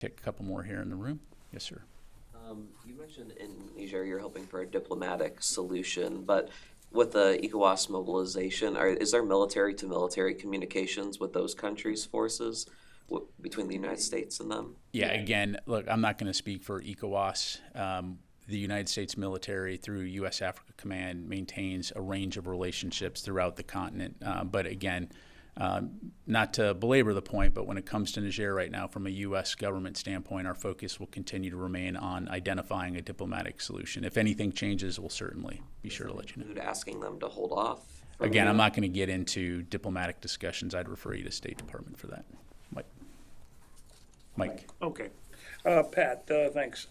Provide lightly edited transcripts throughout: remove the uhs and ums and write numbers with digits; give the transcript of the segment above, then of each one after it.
Take a couple more here in the room. Yes, sir. You mentioned in Niger you're hoping for a diplomatic solution, but with the ECOWAS mobilization, is there military-to-military communications with those countries' forces between the United States and them? Yeah, again, look, I'm not going to speak for ECOWAS. The United States military, through U.S. Africa Command, maintains a range of relationships throughout the continent. But again, not to belabor the point, but when it comes to Niger right now, from a U.S. government standpoint, our focus will continue to remain on identifying a diplomatic solution. If anything changes, we'll certainly be sure to let you know. Asking them to hold off? Again, I'm not going to get into diplomatic discussions. I'd refer you to State Department for that. Mike. Okay. Pat, thanks.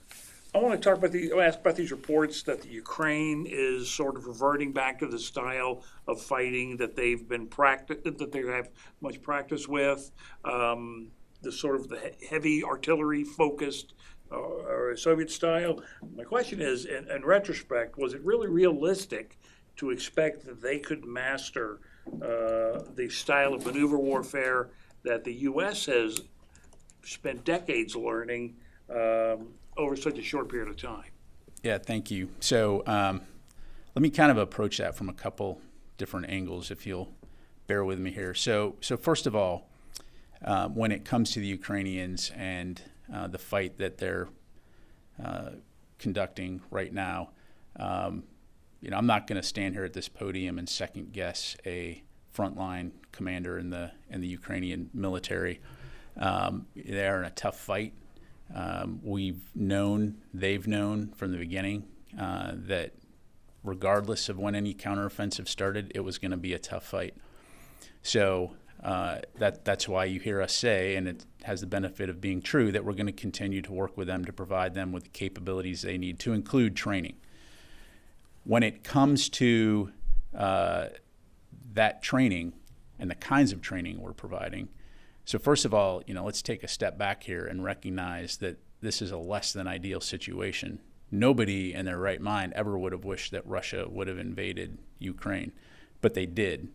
I want to ask about these reports that the Ukraine is sort of reverting back to the style of fighting that they have much practice with, the sort of the heavy artillery focused or Soviet style. My question is, in retrospect, was it really realistic to expect that they could master the style of maneuver warfare that the U.S. has spent decades learning over such a short period of time? Yeah, thank you. So let me kind of approach that from a couple different angles, if you'll bear with me here. So first of all, when it comes to the Ukrainians and the fight that they're conducting right now, I'm not going to stand here at this podium and second guess a frontline commander in the Ukrainian military. They're in a tough fight. They've known from the beginning that regardless of when any counteroffensive started, it was going to be a tough fight. So that's why you hear us say, and it has the benefit of being true, that we're going to continue to work with them to provide them with the capabilities they need, to include training. When it comes to that training and the kinds of training we're providing, so first of all, let's take a step back here and recognize that this is a less than ideal situation. Nobody in their right mind ever would have wished that Russia would have invaded Ukraine, but they did.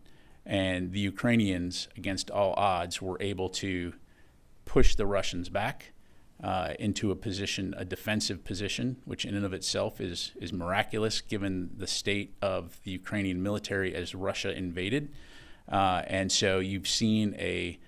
And the Ukrainians, against all odds, were able to push the Russians back into a defensive position, which in and of itself is miraculous given the state of the Ukrainian military as Russia invaded. And so you've seen a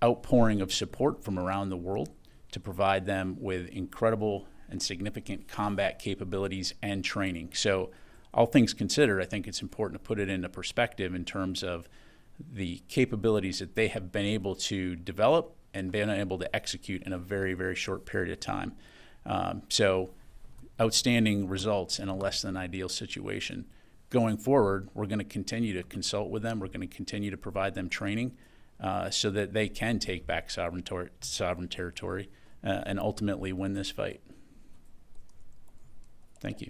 outpouring of support from around the world to provide them with incredible and significant combat capabilities and training. So all things considered, I think it's important to put it into perspective in terms of the capabilities that they have been able to develop and been able to execute in a very, very short period of time. So outstanding results in a less than ideal situation. Going forward, we're going to continue to consult with them. We're going to continue to provide them training so that they can take back sovereign territory and ultimately win this fight. Thank you.